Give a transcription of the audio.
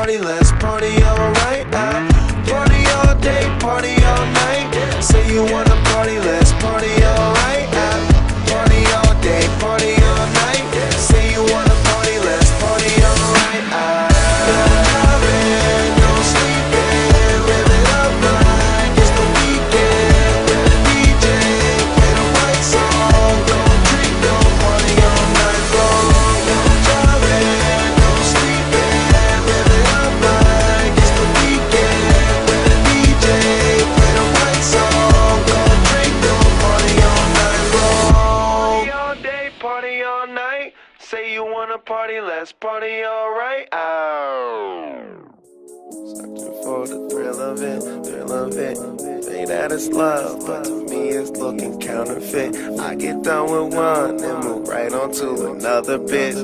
party, let's party all right. Party all day, party all night. Say you wanna party, let's party all right. Party all day, party all night. Say you wanna party, let's party all right. No loving, no sleeping, live it up like it's the weekend. With a DJ, play the right song. Don't drink, don't party all night long. No loving, no sleeping, live it up like it's the weekend. With a DJ, play the right song. Don't drink, don't party all night long. Party all day, party all night. Say you wanna party, let's party all right. Searching for the thrill of it, thrill of it. Say that it's love, but to me it's looking counterfeit. I get done with one and move right on to another bit.